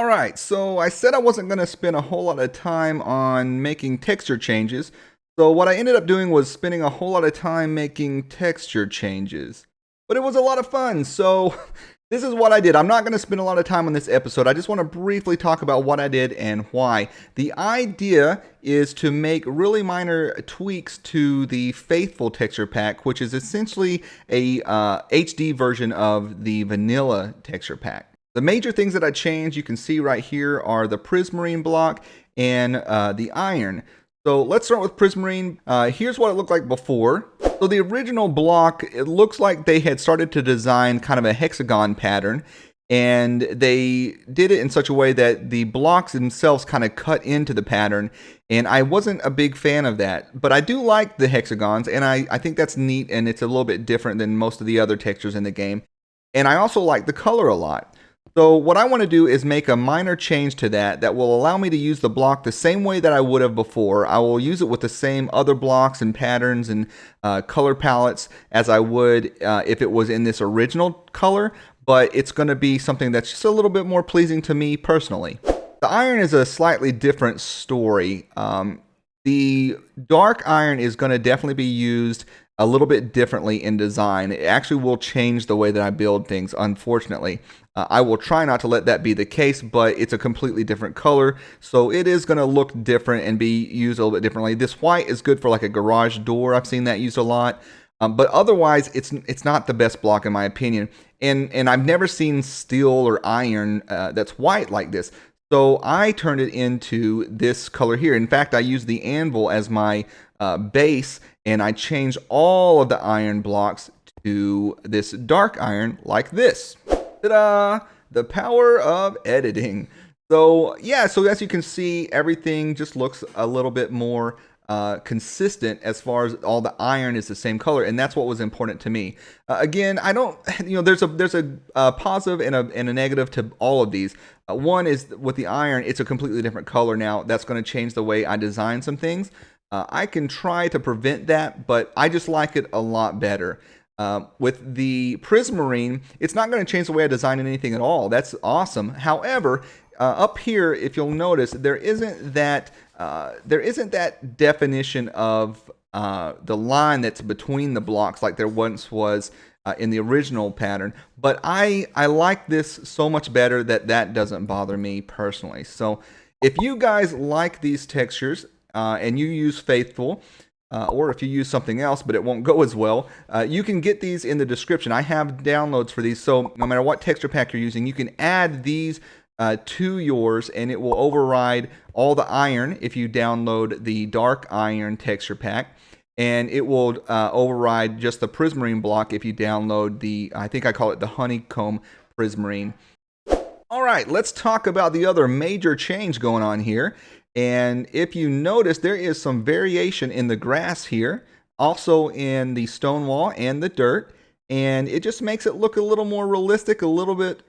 All right, so I said I wasn't going to spend a whole lot of time on making texture changes. So what I ended up doing was spending a whole lot of time making texture changes. But it was a lot of fun, so this is what I did. I'm not going to spend a lot of time on this episode. I just want to briefly talk about what I did and why. The idea is to make really minor tweaks to the Faithful texture pack, which is essentially a HD version of the vanilla texture pack. The major things that I changed, you can see right here, are the prismarine block and the iron. So let's start with prismarine. Here's what it looked like before. So the original block, it looks like they had started to design kind of a hexagon pattern, and they did it in such a way that the blocks themselves kind of cut into the pattern, and I wasn't a big fan of that. But I do like the hexagons, and I think that's neat, and it's a little bit different than most of the other textures in the game. And I also like the color a lot. So what I want to do is make a minor change to that will allow me to use the block the same way that I would have before. I will use it with the same other blocks and patterns and color palettes as I would if it was in this original color, but it's going to be something that's just a little bit more pleasing to me personally. The iron is a slightly different story. The dark iron is going to definitely be used a little bit differently in design. It actually will change the way that I build things, unfortunately. I will try not to let that be the case, but it's a completely different color, so it is going to look different and be used a little bit differently. This white is good for like a garage door. I've seen that used a lot, but otherwise it's not the best block in my opinion. And I've never seen steel or iron that's white like this. So I turned it into this color here. In fact, I used the anvil as my base, and I changed all of the iron blocks to this dark iron like this. Ta-da! The power of editing. So yeah, so as you can see, everything just looks a little bit more consistent as far as all the iron is the same color, and that's what was important to me. Again, I don't, there's a positive and a negative to all of these. One is with the iron, it's a completely different color now. That's going to change the way I design some things. I can try to prevent that, but I just like it a lot better. With the prismarine, it's not going to change the way I design anything at all. That's awesome. However, up here, if you'll notice, there isn't that definition of the line that's between the blocks like there once was in the original pattern. But I like this so much better that doesn't bother me personally. So if you guys like these textures and you use Faithful, or if you use something else but it won't go as well, you can get these in the description. I have downloads for these, so no matter what texture pack you're using, you can add these to yours, and it will override all the iron if you download the dark iron texture pack, and it will override just the prismarine block if you download the, I think I call it the honeycomb prismarine. All right, let's talk about the other major change going on here. And if you notice, there is some variation in the grass here, also in the stone wall and the dirt, and it just makes it look a little more realistic, a little bit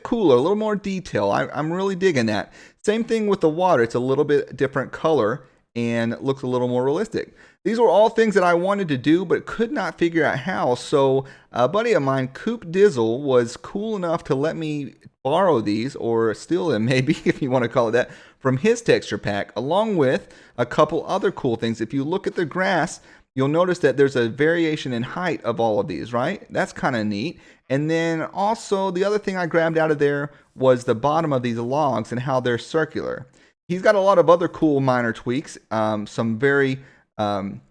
cooler, a little more detail. I'm really digging that. Same thing with the water. It's a little bit different color and looks a little more realistic. These were all things that I wanted to do but could not figure out how. So a buddy of mine, Coop Dizzle, was cool enough to let me borrow these, or steal them maybe, if you want to call it that, from his texture pack, along with a couple other cool things. If you look at the grass, you'll notice that there's a variation in height of all of these, right? That's kind of neat. And then also the other thing I grabbed out of there was the bottom of these logs and how they're circular. He's got a lot of other cool minor tweaks, some very, some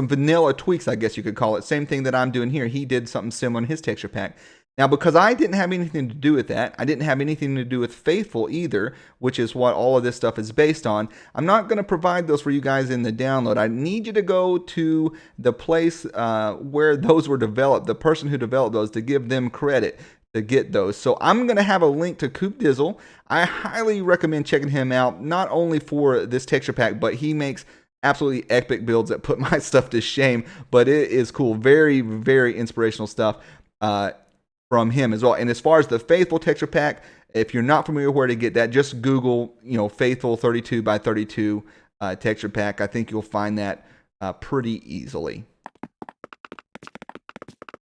vanilla tweaks, I guess you could call it. Same thing that I'm doing here. He did something similar in his texture pack. Now, because I didn't have anything to do with that, I didn't have anything to do with Faithful either, which is what all of this stuff is based on, I'm not going to provide those for you guys in the download. I need you to go to the place where those were developed, the person who developed those, to give them credit to get those. So I'm going to have a link to Coop Dizzle. I highly recommend checking him out, not only for this texture pack, but he makes absolutely epic builds that put my stuff to shame, but it is cool. Very, very inspirational stuff from him as well. And as far as the Faithful texture pack, if you're not familiar where to get that, just Google, Faithful 32 by 32 texture pack. I think you'll find that pretty easily.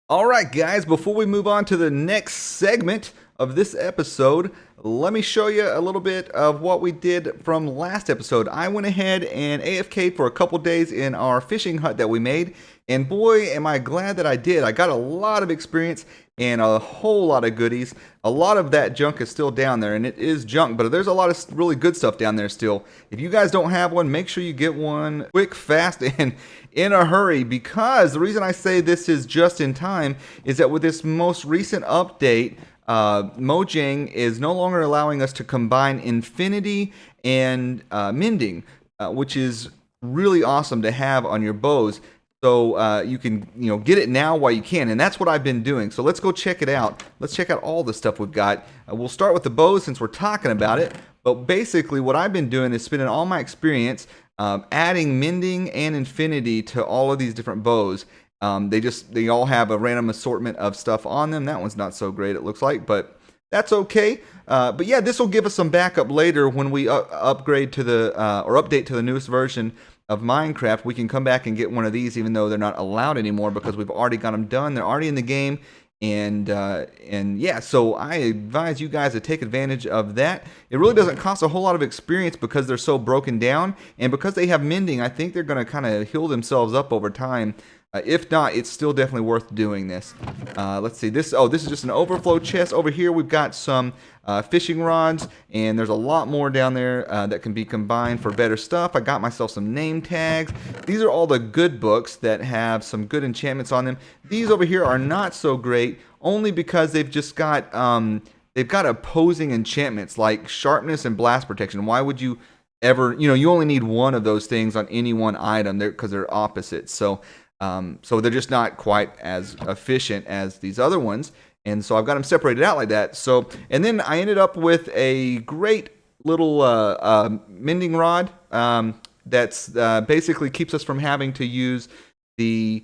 All right, guys, before we move on to the next segment, of this episode, let me show you a little bit of what we did from last episode. I went ahead and AFK'd for a couple days in our fishing hut that we made, and boy, am I glad that I did. I got a lot of experience and a whole lot of goodies. A lot of that junk is still down there, and it is junk, but there's a lot of really good stuff down there still. If you guys don't have one, make sure you get one quick, fast, and in a hurry, because the reason I say this is just in time is that with this most recent update, Mojang is no longer allowing us to combine infinity and mending, which is really awesome to have on your bows. So you can get it now while you can, and that's what I've been doing. So let's go check it out. Let's check out all the stuff we've got. We'll start with the bows since we're talking about it. But basically what I've been doing is spending all my experience adding mending and infinity to all of these different bows. They all have a random assortment of stuff on them. That one's not so great, it looks like, but that's okay. But yeah, this will give us some backup later when we upgrade to the or update to the newest version of Minecraft. We can come back and get one of these, even though they're not allowed anymore because we've already got them done. They're already in the game, and yeah, so I advise you guys to take advantage of that. It really doesn't cost a whole lot of experience because they're so broken down, and because they have mending, I think they're going to kind of heal themselves up over time. If not, it's still definitely worth doing this. Let's see, this is just an overflow chest. Over here we've got some fishing rods, and there's a lot more down there that can be combined for better stuff. I got myself some name tags. These are all the good books that have some good enchantments on them. These over here are not so great, only because they've just got opposing enchantments like sharpness and blast protection. Why would you ever, you only need one of those things on any one item because they're opposites. So they're just not quite as efficient as these other ones. And so I've got them separated out like that. So, and then I ended up with a great little mending rod that's basically keeps us from having to use the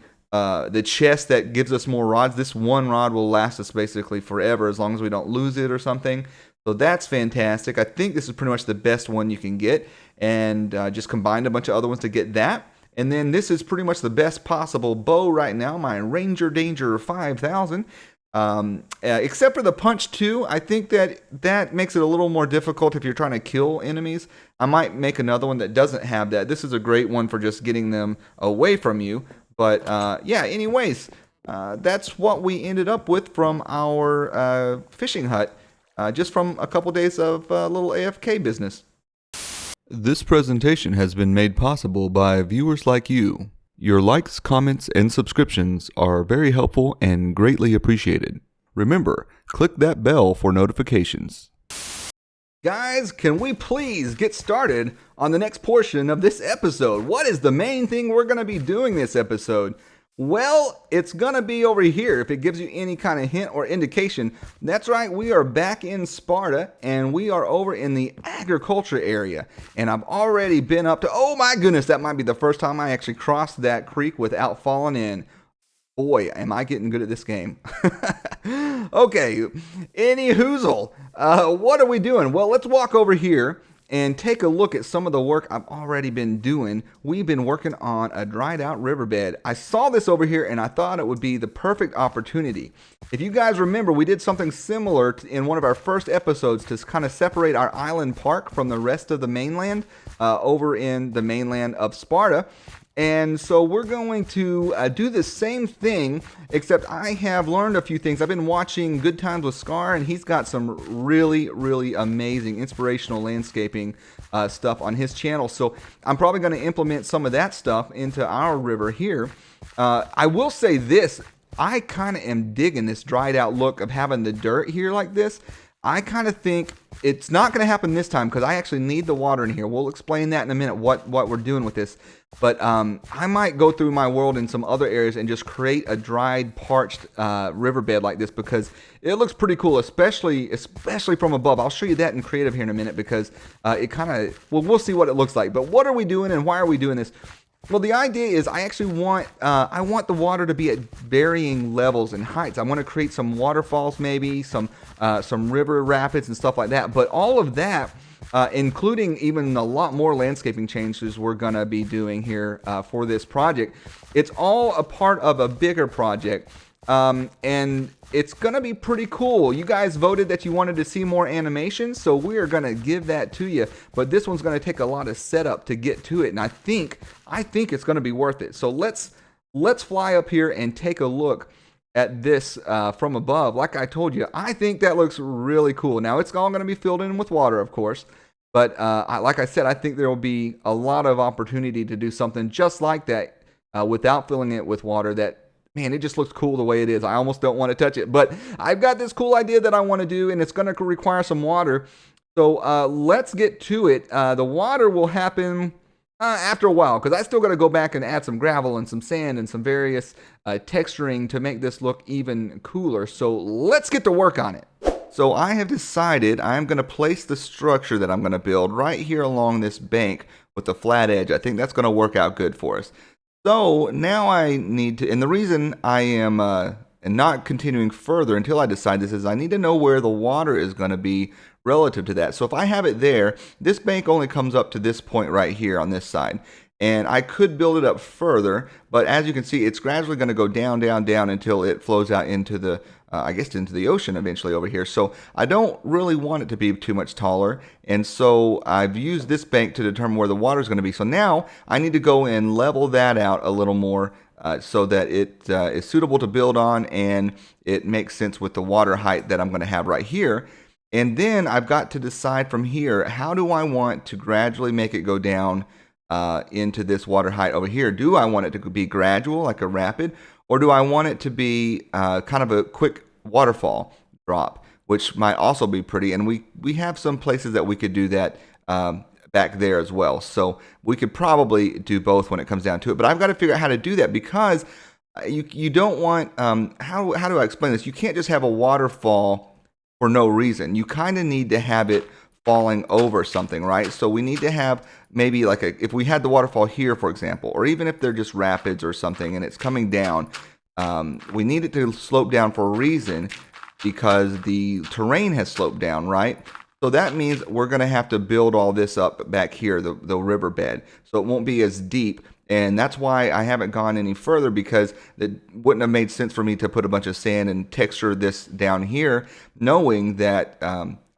chest that gives us more rods. This one rod will last us basically forever as long as we don't lose it or something. So that's fantastic. I think this is pretty much the best one you can get, and just combined a bunch of other ones to get that. And then this is pretty much the best possible bow right now, my Ranger Danger 5000. Except for the Punch 2, I think that makes it a little more difficult if you're trying to kill enemies. I might make another one that doesn't have that. This is a great one for just getting them away from you. But yeah, anyways, that's what we ended up with from our fishing hut, just from a couple days of little AFK business. This presentation has been made possible by viewers like you. Your likes, comments, and subscriptions are very helpful and greatly appreciated. Remember, click that bell for notifications. Guys, can we please get started on the next portion of this episode? What is the main thing we're going to be doing this episode? Well, it's going to be over here if it gives you any kind of hint or indication. That's right, we are back in Sparta, and we are over in the agriculture area. And I've already been up to, oh my goodness, that might be the first time I actually crossed that creek without falling in. Boy, am I getting good at this game. Okay, any hoozle, what are we doing? Well, let's walk over here and take a look at some of the work I've already been doing. We've been working on a dried out riverbed. I saw this over here and I thought it would be the perfect opportunity. If you guys remember, we did something similar in one of our first episodes to kind of separate our island park from the rest of the mainland over in the mainland of Sparta. And so we're going to do the same thing, except I have learned a few things. I've been watching Good Times with Scar, and he's got some really, really amazing inspirational landscaping stuff on his channel. So I'm probably going to implement some of that stuff into our river here. I will say this, I kind of am digging this dried out look of having the dirt here like this. I kind of think it's not going to happen this time because I actually need the water in here. We'll explain that in a minute, what we're doing with this. But I might go through my world in some other areas and just create a dried, parched riverbed like this because it looks pretty cool, especially from above. I'll show you that in creative here in a minute because it kind of, well, we'll see what it looks like. But what are we doing and why are we doing this? Well, the idea is I actually want the water to be at varying levels and heights. I want to create some waterfalls, maybe some river rapids and stuff like that. But all of that, including even a lot more landscaping changes we're gonna be doing here for this project, it's all a part of a bigger project. And it's gonna be pretty cool. You guys voted that you wanted to see more animations, so we are gonna give that to you. But this one's gonna take a lot of setup to get to it, and I think it's gonna be worth it. So let's fly up here and take a look at this from above. Like I told you, I think that looks really cool. Now it's all gonna be filled in with water, of course. But like I said, I think there will be a lot of opportunity to do something just like that without filling it with water. That, man, it just looks cool the way it is. I almost don't want to touch it. But I've got this cool idea that I want to do, and it's going to require some water. So let's get to it. The water will happen after a while, because I still got to go back and add some gravel and some sand and some various texturing to make this look even cooler. So let's get to work on it. So I have decided I'm going to place the structure that I'm going to build right here along this bank with the flat edge. I think that's going to work out good for us. So now I need to, and the reason I am not continuing further until I decide this is I need to know where the water is going to be relative to that. So if I have it there, this bank only comes up to this point right here on this side. And I could build it up further, but as you can see, it's gradually going to go down, down, down until it flows out into the, I guess, into the ocean eventually over here. So I don't really want it to be too much taller. And so I've used this bank to determine where the water is going to be. So now I need to go and level that out a little more so that it is suitable to build on and it makes sense with the water height that I'm going to have right here. And then I've got to decide from here, how do I want to gradually make it go down into this water height over here? Do I want it to be gradual, like a rapid, or do I want it to be kind of a quick waterfall drop, which might also be pretty? And we have some places that we could do that back there as well. So we could probably do both when it comes down to it. But I've got to figure out how to do that, because you don't want, how do I explain this? You can't just have a waterfall for no reason. You kind of need to have it falling over something, right? So we need to have maybe like if we had the waterfall here, for example, or even if they're just rapids or something and it's coming down, we need it to slope down for a reason, because the terrain has sloped down, right? So that means we're going to have to build all this up back here, the riverbed, so it won't be as deep. And that's why I haven't gone any further, because it wouldn't have made sense for me to put a bunch of sand and texture this down here, knowing that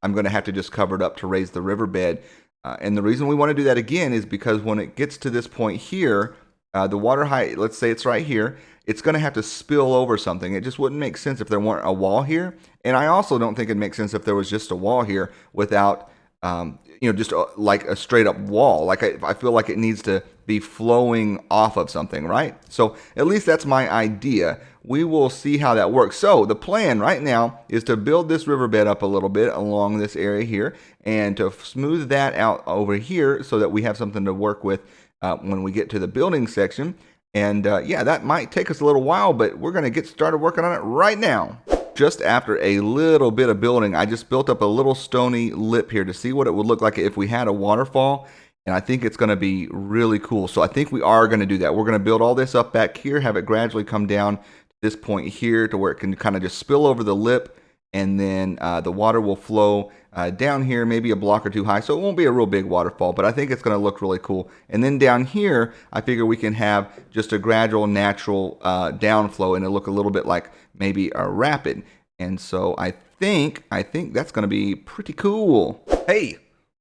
I'm going to have to just cover it up to raise the riverbed. And the reason we want to do that again is because when it gets to this point here, the water height, let's say it's right here, it's going to have to spill over something. It just wouldn't make sense if there weren't a wall here. And I also don't think it'd make sense if there was just a wall here without, just like a straight up wall. Like I feel like it needs to be flowing off of something, right? So at least that's my idea. We will see how that works. So the plan right now is to build this riverbed up a little bit along this area here and to smooth that out over here so that we have something to work with when we get to the building section. And yeah, that might take us a little while, but we're going to get started working on it right now. Just after a little bit of building, I just built up a little stony lip here to see what it would look like if we had a waterfall. And I think it's going to be really cool. So I think we are going to do that. We're going to build all this up back here, have it gradually come down to this point here to where it can kind of just spill over the lip. And then the water will flow down here, maybe a block or two high. So it won't be a real big waterfall, but I think it's going to look really cool. And then down here, I figure we can have just a gradual, natural downflow, and it'll look a little bit like maybe a rapid. And so I think that's going to be pretty cool. Hey,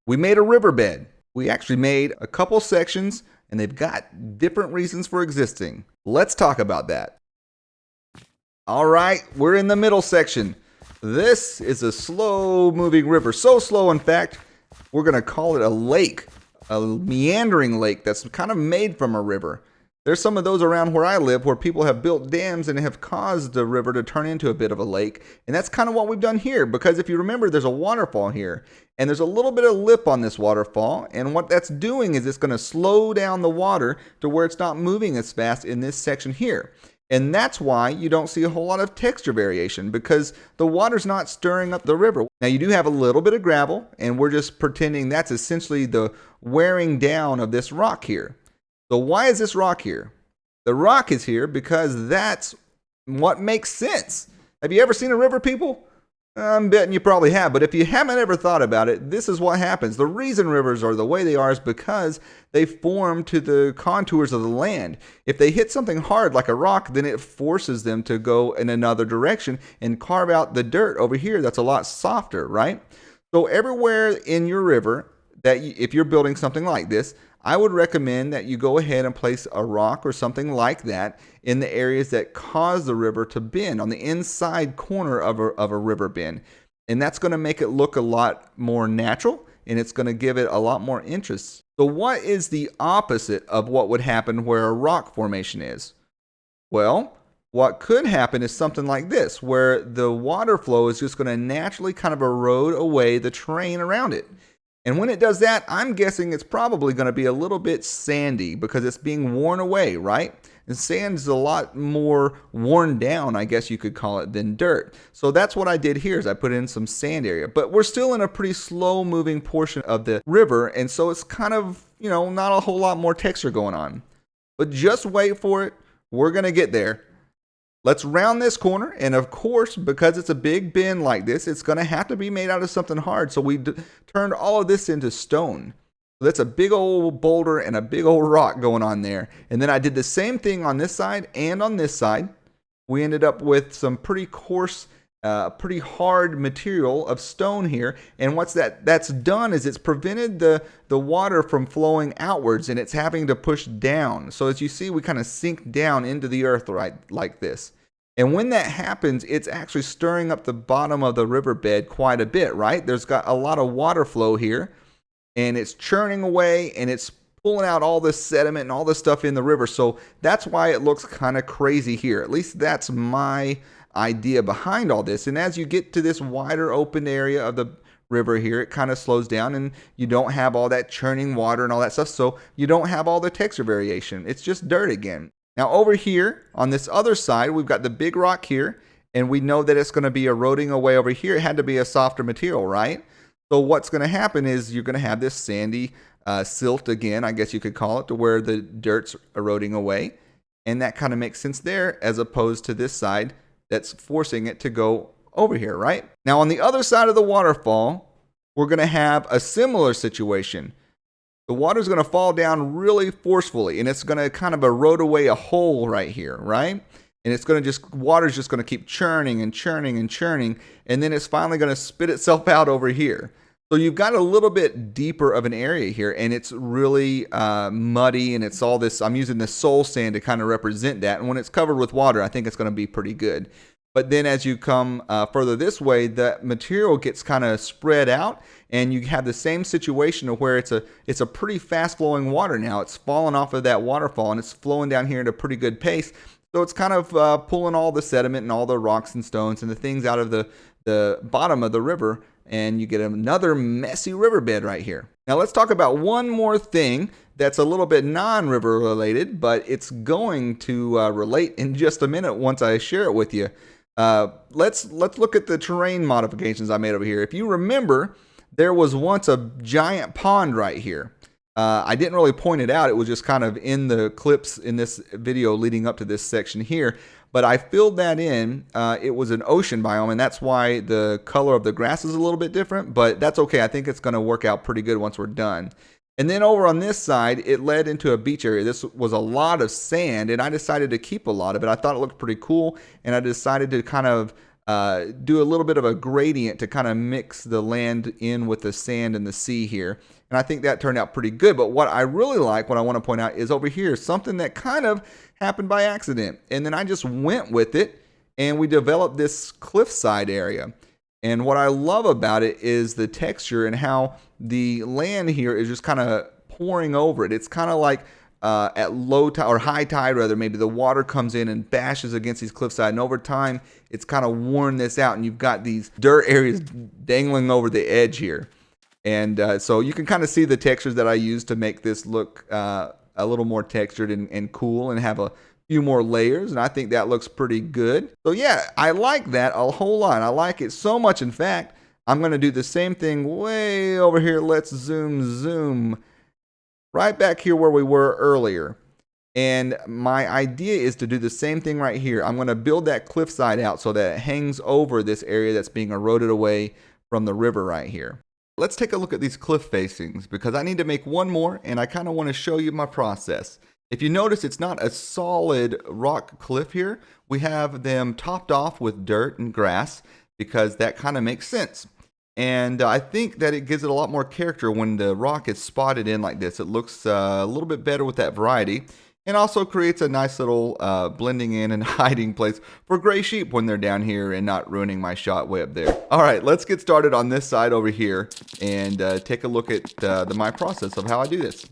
we made a riverbed. We actually made a couple sections, and they've got different reasons for existing. Let's talk about that. All right, we're in the middle section. This is a slow-moving river. So slow, in fact, we're going to call it a lake, a meandering lake that's kind of made from a river. There's some of those around where I live where people have built dams and have caused the river to turn into a bit of a lake. And that's kind of what we've done here, because if you remember, there's a waterfall here. And there's a little bit of lip on this waterfall. And what that's doing is it's going to slow down the water to where it's not moving as fast in this section here. And that's why you don't see a whole lot of texture variation, because the water's not stirring up the river. Now you do have a little bit of gravel, and we're just pretending that's essentially the wearing down of this rock here. So why is this rock here? The rock is here because that's what makes sense. Have you ever seen a river, people? I'm betting you probably have, but if you haven't ever thought about it, this is what happens. The reason rivers are the way they are is because they form to the contours of the land. If they hit something hard like a rock, then it forces them to go in another direction and carve out the dirt over here that's a lot softer, right? So everywhere in your river, if you're building something like this, I would recommend that you go ahead and place a rock or something like that in the areas that cause the river to bend, on the inside corner of a river bend. And that's going to make it look a lot more natural, and it's going to give it a lot more interest. So what is the opposite of what would happen where a rock formation is? Well, what could happen is something like this, where the water flow is just going to naturally kind of erode away the terrain around it. And when it does that, I'm guessing it's probably going to be a little bit sandy because it's being worn away, right? And sand's a lot more worn down, I guess you could call it, than dirt. So that's what I did here is I put in some sand area. But we're still in a pretty slow moving portion of the river, and so it's kind of, not a whole lot more texture going on. But just wait for it. We're going to get there. Let's round this corner, and of course, because it's a big bend like this, it's going to have to be made out of something hard. So we turned all of this into stone. So that's a big old boulder and a big old rock going on there. And then I did the same thing on this side and on this side. We ended up with some pretty coarse, pretty hard material of stone here. And what's that's done is it's prevented the water from flowing outwards, and it's having to push down. So as you see, we kind of sink down into the earth right like this. And when that happens, it's actually stirring up the bottom of the riverbed quite a bit, right? There's got a lot of water flow here, and it's churning away, and it's pulling out all this sediment and all this stuff in the river. So that's why it looks kind of crazy here. At least that's my idea behind all this. And as you get to this wider open area of the river here, it kind of slows down, and you don't have all that churning water and all that stuff. So you don't have all the texture variation. It's just dirt again. Now over here on this other side, we've got the big rock here, and we know that it's going to be eroding away over here. It had to be a softer material, right? So what's going to happen is you're going to have this sandy silt again, I guess you could call it, to where the dirt's eroding away. And that kind of makes sense there, as opposed to this side that's forcing it to go over here, right? Now on the other side of the waterfall, we're going to have a similar situation. The water's going to fall down really forcefully, and it's going to kind of erode away a hole right here, right? And it's going to water's just going to keep churning and churning and churning, and then it's finally going to spit itself out over here. So you've got a little bit deeper of an area here, and it's really muddy, and it's all this, I'm using this soul sand to kind of represent that. And when it's covered with water, I think it's going to be pretty good. But then as you come further this way, the material gets kind of spread out, and you have the same situation of where it's a pretty fast flowing water now. It's falling off of that waterfall, and it's flowing down here at a pretty good pace. So it's kind of pulling all the sediment and all the rocks and stones and the things out of the bottom of the river, and you get another messy riverbed right here. Now let's talk about one more thing that's a little bit non-river related, but it's going to relate in just a minute once I share it with you. Let's look at the terrain modifications I made over here. If you remember, there was once a giant pond right here. I didn't really point it out. It was just kind of in the clips in this video leading up to this section here. But I filled that in. It was an ocean biome, and that's why the color of the grass is a little bit different. But that's okay. I think it's going to work out pretty good once we're done. And then over on this side, it led into a beach area. This was a lot of sand, and I decided to keep a lot of it. I thought it looked pretty cool, and I decided to kind of do a little bit of a gradient to kind of mix the land in with the sand and the sea here. And I think that turned out pretty good. But what I really like, what I want to point out, is over here, something that kind of happened by accident. And then I just went with it, and we developed this cliffside area. And what I love about it is the texture and how the land here is just kind of pouring over it. It's kind of like at low tide or high tide, rather, maybe the water comes in and bashes against these cliffside, and over time it's kind of worn this out, and you've got these dirt areas dangling over the edge here. And so you can kind of see the textures that I used to make this look a little more textured and cool, and have a few more layers, and I think that looks pretty good. So yeah, I like that a whole lot. I like it so much, in fact, I'm going to do the same thing way over here. Let's zoom right back here where we were earlier. And my idea is to do the same thing right here. I'm going to build that cliffside out so that it hangs over this area that's being eroded away from the river right here. Let's take a look at these cliff facings because I need to make one more and I kind of want to show you my process. If you notice, it's not a solid rock cliff here. We have them topped off with dirt and grass because that kind of makes sense. And I think that it gives it a lot more character when the rock is spotted in like this. It looks a little bit better with that variety. And also creates a nice little blending in and hiding place for gray sheep when they're down here and not ruining my shot way up there. All right, let's get started on this side over here and take a look at my process of how I do this.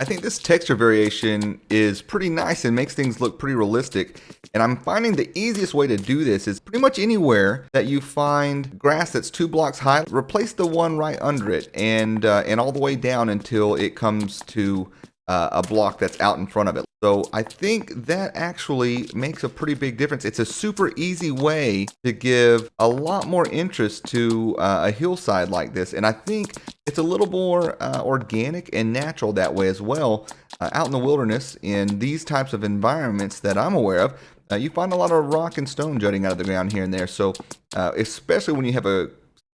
I think this texture variation is pretty nice and makes things look pretty realistic. And I'm finding the easiest way to do this is pretty much anywhere that you find grass that's 2 blocks high, replace the one right under it and all the way down until it comes to a block that's out in front of it. So I think that actually makes a pretty big difference. It's a super easy way to give a lot more interest to a hillside like this. And I think it's a little more organic and natural that way as well. Out in the wilderness, in these types of environments that I'm aware of, you find a lot of rock and stone jutting out of the ground here and there. So especially when you have a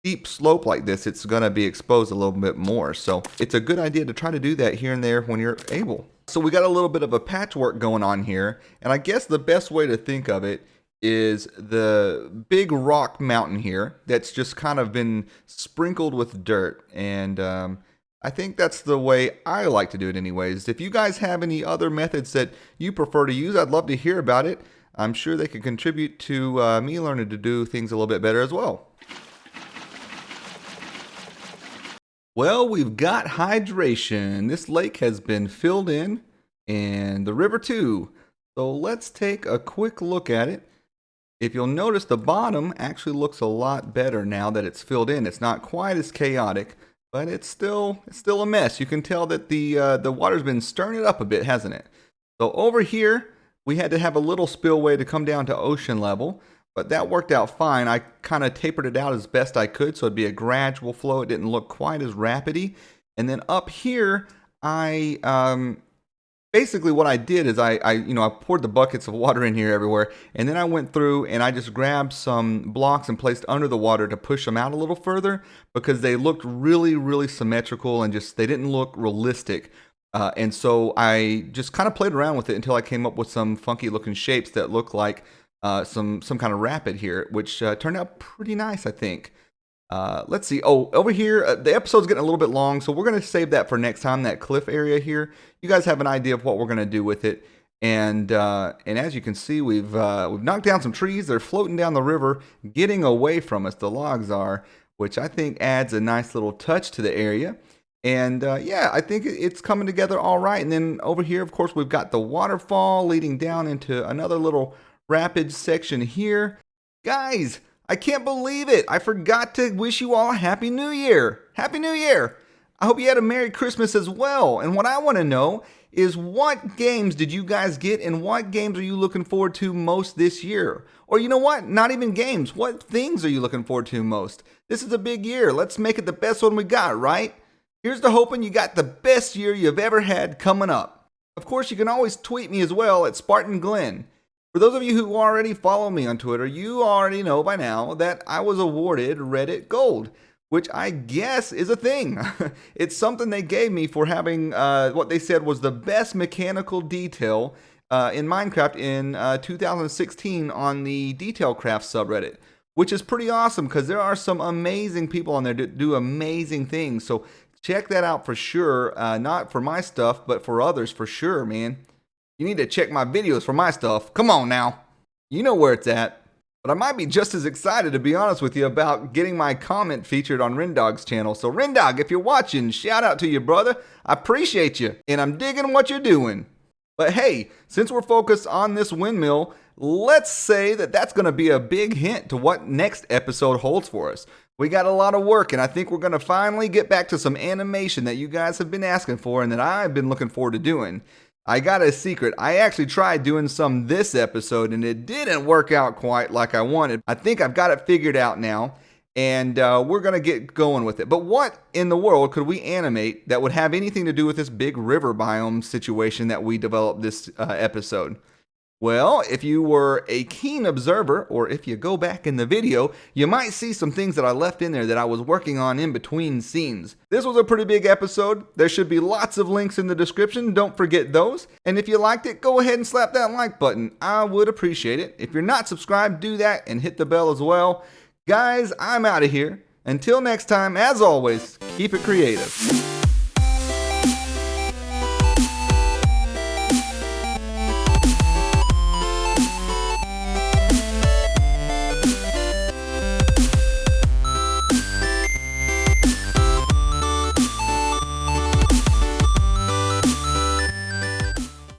steep slope like this, it's going to be exposed a little bit more. So it's a good idea to try to do that here and there when you're able. So we got a little bit of a patchwork going on here. And I guess the best way to think of it is the big rock mountain here that's just kind of been sprinkled with dirt. And I think that's the way I like to do it anyways. If you guys have any other methods that you prefer to use, I'd love to hear about it. I'm sure they could contribute to me learning to do things a little bit better as well. Well, we've got hydration. This lake has been filled in, and the river too. So let's take a quick look at it. If you'll notice, the bottom actually looks a lot better now that it's filled in. It's not quite as chaotic, but it's still a mess. You can tell that the water's been stirring it up a bit, hasn't it? So over here, we had to have a little spillway to come down to ocean level. But that worked out fine. I kind of tapered it out as best I could, so it'd be a gradual flow. It didn't look quite as rapidy. And then up here, I basically what I did is I poured the buckets of water in here everywhere, and then I went through and I just grabbed some blocks and placed under the water to push them out a little further because they looked really, really symmetrical and they didn't look realistic. And so I just kind of played around with it until I came up with some funky looking shapes that look like some kind of rapid here, which turned out pretty nice, I think. Let's see. Oh, over here, the episode's getting a little bit long, so we're going to save that for next time, that cliff area here. You guys have an idea of what we're going to do with it. And as you can see, we've knocked down some trees. They're floating down the river, getting away from us. The logs are, which I think adds a nice little touch to the area. And yeah, I think it's coming together all right. And then over here, of course, we've got the waterfall leading down into another little rapid section here. Guys, I can't believe it. I forgot to wish you all a Happy New Year. Happy New Year. I hope you had a Merry Christmas as well. And what I want to know is, what games did you guys get and what games are you looking forward to most this year? Or you know what? Not even games. What things are you looking forward to most? This is a big year. Let's make it the best one we got, right? Here's to hoping you got the best year you've ever had coming up. Of course, you can always tweet me as well at Spartan Glenn. For those of you who already follow me on Twitter, you already know by now that I was awarded Reddit Gold, which I guess is a thing. It's something they gave me for having what they said was the best mechanical detail in Minecraft in 2016 on the Detailcraft subreddit, which is pretty awesome because there are some amazing people on there that do amazing things. So check that out for sure. Not for my stuff, but for others for sure, man. You need to check my videos for my stuff. Come on now. You know where it's at. But I might be just as excited, to be honest with you, about getting my comment featured on Rendog's channel. So Rendog, if you're watching, shout out to you, brother. I appreciate you, and I'm digging what you're doing. But hey, since we're focused on this windmill, let's say that that's going to be a big hint to what next episode holds for us. We got a lot of work, and I think we're going to finally get back to some animation that you guys have been asking for and that I've been looking forward to doing. I got a secret. I actually tried doing some this episode and it didn't work out quite like I wanted. I think I've got it figured out now. and we're going to get going with it. But what in the world could we animate that would have anything to do with this big river biome situation that we developed this episode? Well, if you were a keen observer, or if you go back in the video, you might see some things that I left in there that I was working on in between scenes. This was a pretty big episode. There should be lots of links in the description. Don't forget those. And if you liked it, go ahead and slap that like button. I would appreciate it. If you're not subscribed, do that and hit the bell as well. Guys, I'm out of here. Until next time, as always, keep it creative.